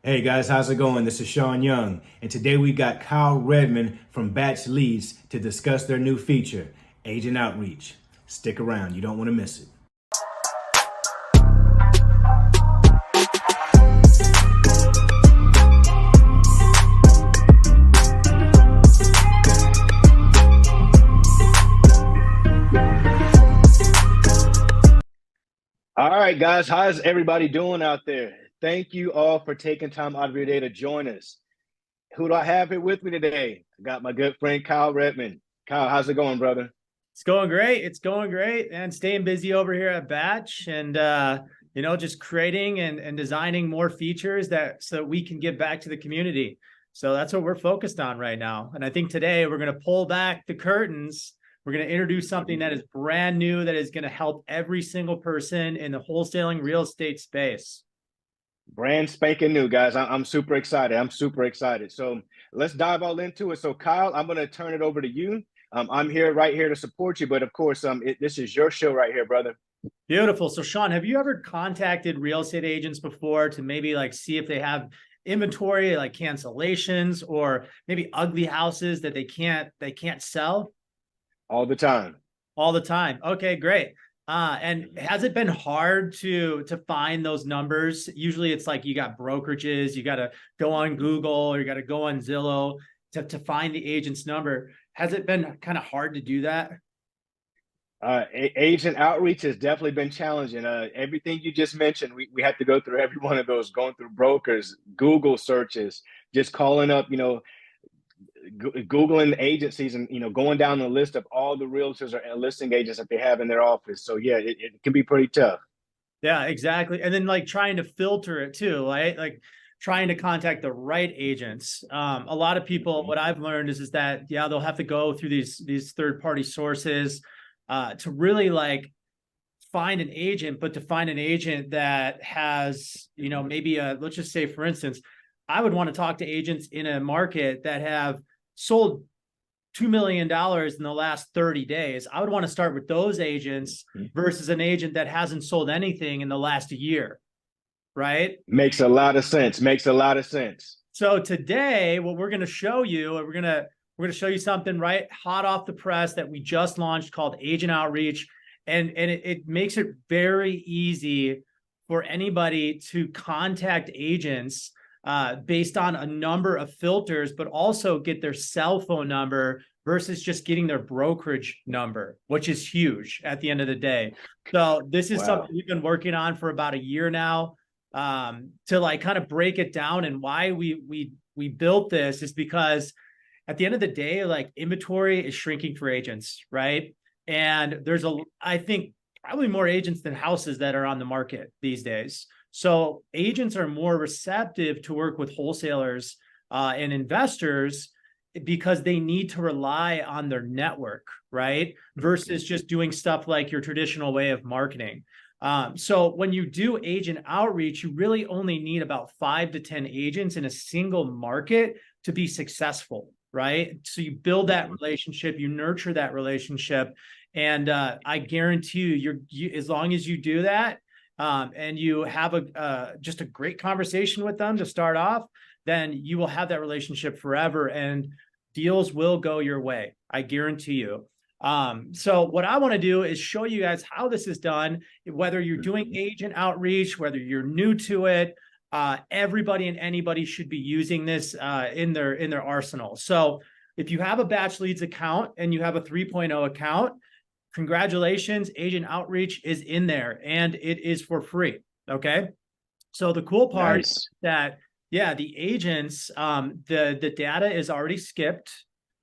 Hey guys, how's it going? This is Sean Young, and today we got Kyle Redmond from Batch Leads to discuss their new feature, Agent Outreach. Stick around, you don't want to miss it. All right, guys, how's everybody doing out there? Thank you all for taking time out of your day to join us. Who do I have here with me today? I got my good friend Kyle Redmond. Kyle, how's it going, brother? It's going great. It's going great, and staying busy over here at Batch, and just creating and designing more features that so we can give back to the community. So that's what we're focused on right now. And I think today we're going to pull back the curtains. We're going to introduce something that is brand new that is going to help every single person in the wholesaling real estate space. Brand spanking new, guys. I'm super excited. I'm super excited. So let's dive all into it. So Kyle, I'm going to turn it over to you. I'm here, right here to support you. But of course, this is your show right here, brother. Beautiful. So Sean, have you ever contacted real estate agents before to maybe like see if they have inventory, like cancellations, or maybe ugly houses that they can't sell? All the time. All the time. Okay, great. And has it been hard to find those numbers? Usually it's like you got brokerages, you got to go on Google or you got to go on Zillow to find the agent's number. Has it been kind of hard to do that? Agent outreach has definitely been challenging. Everything you just mentioned, we had to go through every one of those, going through brokers, Google searches, just calling up, Googling agencies and, going down the list of all the realtors or listing agents that they have in their office. So yeah, it can be pretty tough. Yeah, exactly. And then like trying to filter it too, right? Like trying to contact the right agents. A lot of people, what I've learned is that yeah, they'll have to go through these third party sources to really like find an agent, but to find an agent that has, maybe let's just say, for instance, I would want to talk to agents in a market that have sold $2 million in the last 30 days. I would want to start with those agents versus an agent that hasn't sold anything in the last year, right? Makes a lot of sense. Makes a lot of sense. So today, what we're going to show you, we're going to show you something right hot off the press that we just launched called Agent Outreach. And it makes it very easy for anybody to contact agents based on a number of filters, but also get their cell phone number versus just getting their brokerage number, which is huge at the end of the day. So this is something we've been working on for about a year now, to like kind of break it down. And why we built this is because at the end of the day, like inventory is shrinking for agents, right? And I think probably more agents than houses that are on the market these days. So agents are more receptive to work with wholesalers and investors because they need to rely on their network, right? Versus just doing stuff like your traditional way of marketing. So when you do agent outreach, you really only need about 5 to 10 agents in a single market to be successful, right? So you build that relationship, you nurture that relationship, and I guarantee you, as long as you do that, and you have just a great conversation with them to start off, then you will have that relationship forever, and deals will go your way. I guarantee you. So what I want to do is show you guys how this is done, whether you're doing agent outreach, whether you're new to it. Everybody and anybody should be using this in their arsenal. So if you have a Batch Leads account and you have a 3.0 account, congratulations, agent outreach is in there and it is for free. Okay. So the cool part is that, yeah, the agents, the data is already skipped.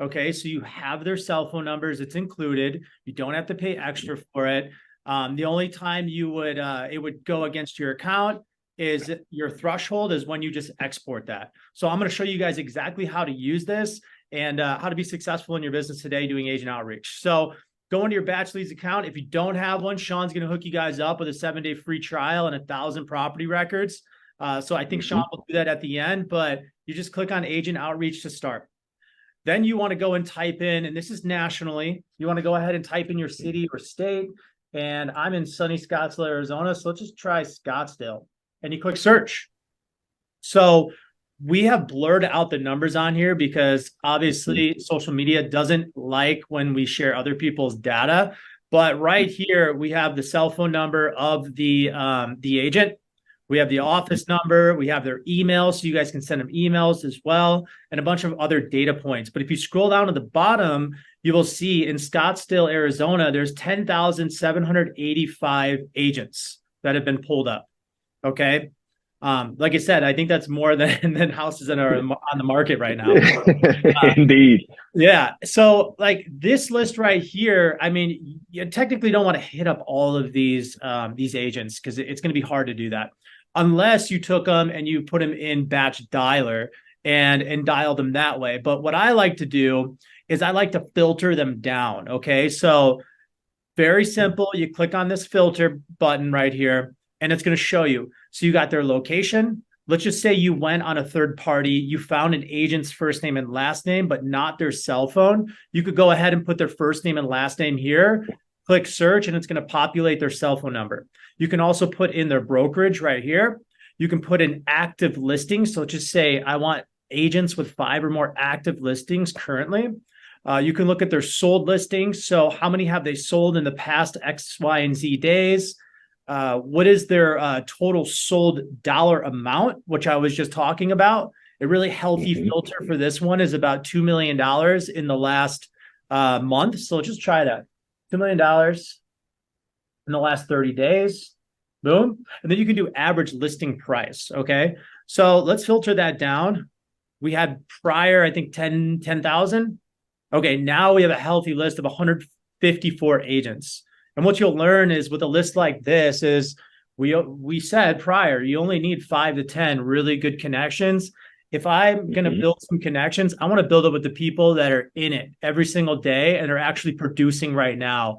Okay. So you have their cell phone numbers. It's included. You don't have to pay extra for it. The only time it would go against your account is your threshold is when you just export that. So I'm going to show you guys exactly how to use this and how to be successful in your business today doing agent outreach. So go into your Batch Leads account. If you don't have one, Sean's going to hook you guys up with a 7-day free trial and 1,000 property records. So I think Sean will do that at the end, but you just click on agent outreach to start. Then you want to go and type in, and this is nationally, you want to go ahead and type in your city or state. And I'm in sunny Scottsdale, Arizona. So let's just try Scottsdale. And you click search. So we have blurred out the numbers on here because Mhm. obviously social media doesn't like when we share other people's data. But right here, we have the cell phone number of the agent. We have the office number. We have their email, so you guys can send them emails as well, and a bunch of other data points. But if you scroll down to the bottom, you will see in Scottsdale, Arizona, there's 10,785 agents that have been pulled up. Okay. Like I said, I think that's more than houses that are on the market right now. Indeed. Yeah. So like this list right here, I mean, you technically don't want to hit up all of these agents because it's going to be hard to do that unless you took them and you put them in batch dialer and dialed them that way. But what I like to do is I like to filter them down. Okay. So very simple. You click on this filter button right here, and it's going to show you. So you got their location. Let's just say you went on a third party, you found an agent's first name and last name, but not their cell phone. You could go ahead and put their first name and last name here, click search, and it's going to populate their cell phone number. You can also put in their brokerage right here. You can put in active listings. So just say, I want agents with 5 or more active listings currently. You can look at their sold listings. So how many have they sold in the past X, Y, and Z days? What is their total sold dollar amount, which I was just talking about? A really healthy Mhm. filter for this one is about $2 million in the last month. So just try that. $2 million in the last 30 days. Boom. And then you can do average listing price. Okay. So let's filter that down. We had prior, I think 10,000. Okay, now we have a healthy list of 154 agents. And what you'll learn is with a list like this is we said prior, you only need 5 to 10 really good connections. If I'm going to Mhm. build some connections, I want to build it with the people that are in it every single day and are actually producing right now.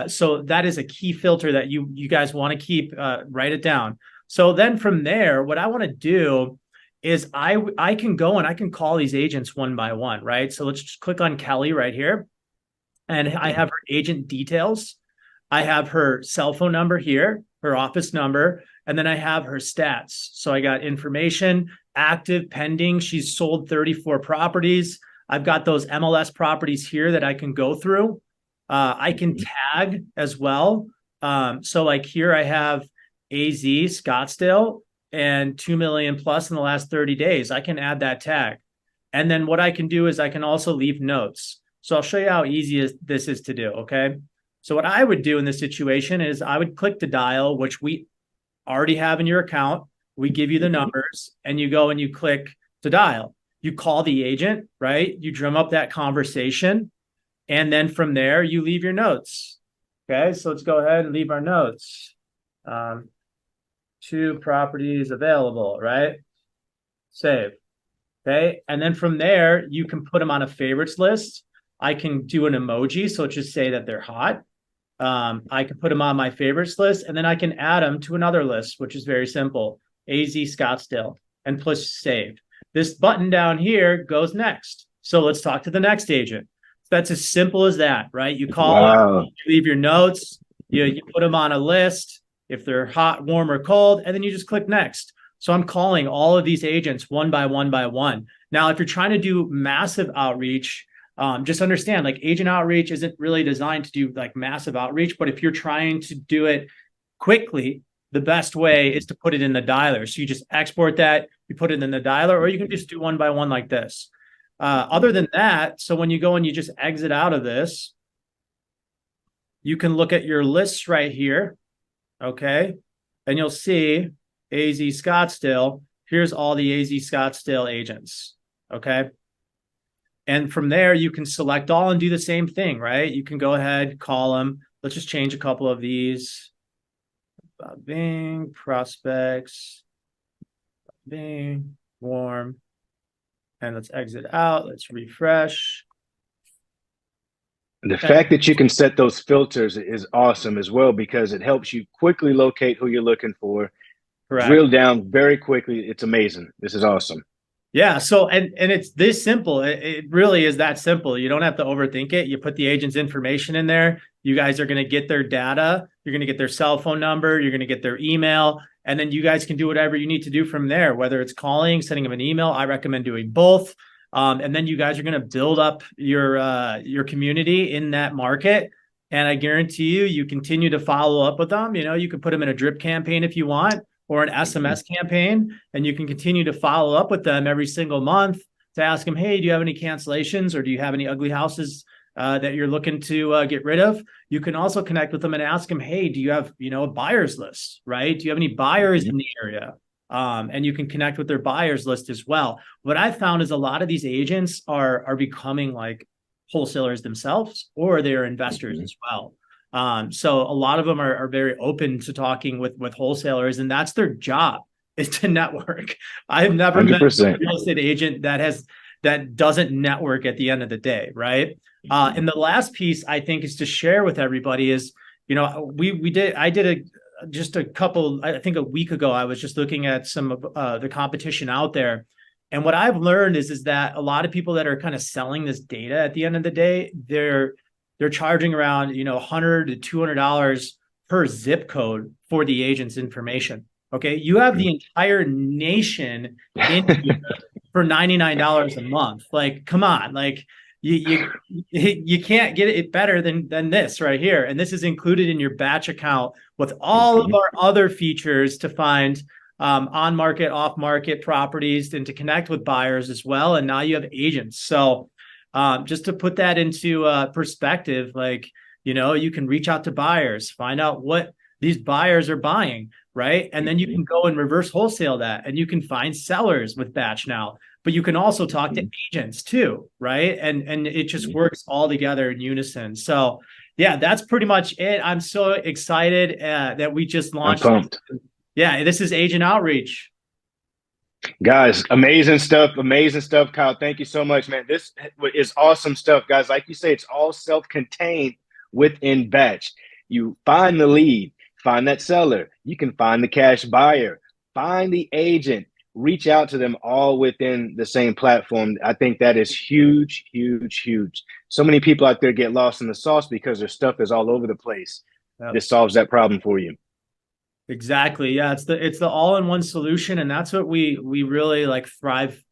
So that is a key filter that you guys want to keep. Write it down. So then from there, what I want to do is I can go and I can call these agents one by one, right? So let's just click on Kelly right here, and I have her agent details. I have her cell phone number here, her office number, and then I have her stats. So I got information, active, pending. She's sold 34 properties. I've got those MLS properties here that I can go through. I can Mhm. tag as well. So like here I have AZ Scottsdale and 2 million plus in the last 30 days. I can add that tag. And then what I can do is I can also leave notes. So I'll show you how easy this is to do. Okay. So what I would do in this situation is I would click to dial, which we already have in your account. We give you the Mhm. numbers and you go and you click to dial. You call the agent, right? You drum up that conversation. And then from there, you leave your notes. Okay. So let's go ahead and leave our notes. Um, 2 properties available, right? Save. Okay. And then from there, you can put them on a favorites list. I can do an emoji. So just say that they're hot. I can put them on my favorites list and then I can add them to another list, which is very simple. AZ Scottsdale and push save. This button down here goes next. So let's talk to the next agent. That's as simple as that, right? You call them, Wow. you leave your notes, you put them on a list if they're hot, warm, or cold, and then you just click next. So I'm calling all of these agents one by one by one. Now, if you're trying to do massive outreach, just understand like agent outreach isn't really designed to do like massive outreach, but if you're trying to do it quickly, the best way is to put it in the dialer. So you just export that, you put it in the dialer, or you can just do one by one like this. Other than that, so when you go and you just exit out of this, you can look at your lists right here. Okay. And you'll see AZ Scottsdale. Here's all the AZ Scottsdale agents. Okay. And from there, you can select all and do the same thing, right? You can go ahead, call them. Let's just change a couple of these. Bing, prospects, Bing, warm. And let's exit out. Let's refresh. The And fact that you can set those filters is awesome as well because it helps you quickly locate who you're looking for, correct. drill down very quickly. It's amazing. This is awesome. Yeah. So and it's this simple. It really is that simple. You don't have to overthink it. You put the agent's information in there. You guys are going to get their data. You're going to get their cell phone number. You're going to get their email. And then you guys can do whatever you need to do from there, whether it's calling, sending them an email. I recommend doing both. And then you guys are going to build up your community in that market. And I guarantee you continue to follow up with them. You know, you can put them in a drip campaign if you want, or an SMS campaign, and you can continue to follow up with them every single month to ask them, hey, do you have any cancellations, or do you have any ugly houses that you're looking to get rid of? You can also connect with them and ask them, hey, do you have, a buyer's list, right? Do you have any buyers in the area? And you can connect with their buyers list as well. What I've found is a lot of these agents are becoming like wholesalers themselves, or they're investors as well. So a lot of them are very open to talking with wholesalers, and that's their job, is to network. I've never 100%. met a real estate agent that doesn't network at the end of the day, right? And the last piece I think is to share with everybody is, I did a week ago, I was just looking at some of the competition out there. And what I've learned is that a lot of people that are kind of selling this data at the end of the day, they're charging around, $100 to $200 per zip code for the agent's information. Okay. You have the entire nation in here for $99 a month. Like, come on, like you can't get it better than this right here. And this is included in your batch account with all of our other features to find on market, off market properties, and to connect with buyers as well. And now you have agents. So just to put that into perspective, like, you can reach out to buyers, find out what these buyers are buying, right? And then you can go and reverse wholesale that, and you can find sellers with batch now, but you can also talk to agents too, right? And it just works all together in unison. So yeah, that's pretty much it. I'm so excited that we just launched. I'm pumped. Yeah, this is Agent Outreach. Guys, amazing stuff, Kyle. Thank you so much, man. This is awesome stuff, guys. Like you say, it's all self-contained within batch. You find the lead, find that seller. You can find the cash buyer, find the agent, reach out to them all within the same platform. I think that is huge, huge, huge. So many people out there get lost in the sauce because their stuff is all over the place. Yep. This solves that problem for you. Exactly. Yeah, it's the all-in-one solution, and that's what we really like thrive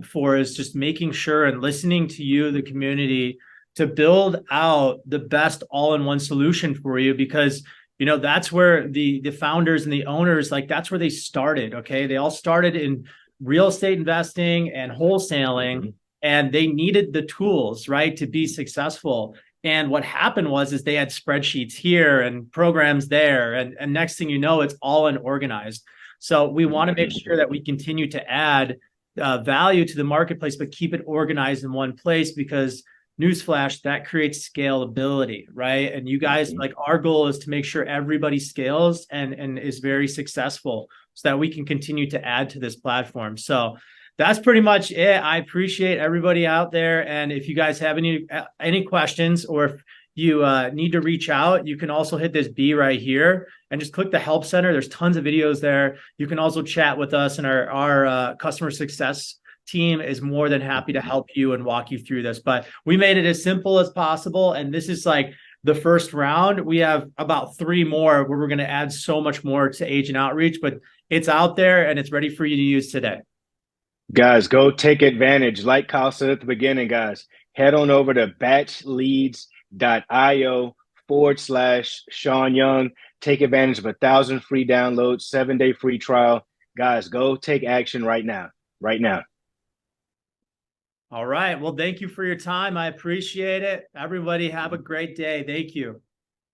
for, is just making sure and listening to you, the community, to build out the best all-in-one solution for you, because that's where the founders and the owners, like, that's where they started. Okay, they all started in real estate investing and wholesaling, and they needed the tools, right, to be successful. And what happened is they had spreadsheets here and programs there. And next thing you know, it's all unorganized. So we want to make sure that we continue to add value to the marketplace, but keep it organized in one place, because newsflash, that creates scalability, right? And you guys, like, our goal is to make sure everybody scales and is very successful, so that we can continue to add to this platform. So that's pretty much it. I appreciate everybody out there. And if you guys have any questions, or if you need to reach out, you can also hit this B right here and just click the help center. There's tons of videos there. You can also chat with us, and our customer success team is more than happy to help you and walk you through this. But we made it as simple as possible. And this is like the first round. We have about 3 more where we're going to add so much more to Agent Outreach, but it's out there and it's ready for you to use today. Guys, go take advantage. Like Kyle said at the beginning, guys, head on over to batchleads.io/Sean Young. Take advantage of 1,000 free downloads, 7-day free trial. Guys, go take action right now. All right. Well, thank you for your time. I appreciate it. Everybody have a great day. Thank you.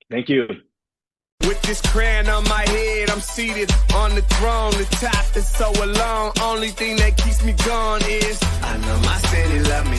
Thank you. With this crown on my head, I'm seated on the throne. The top is so alone. Only thing that keeps me going is I know my city love me.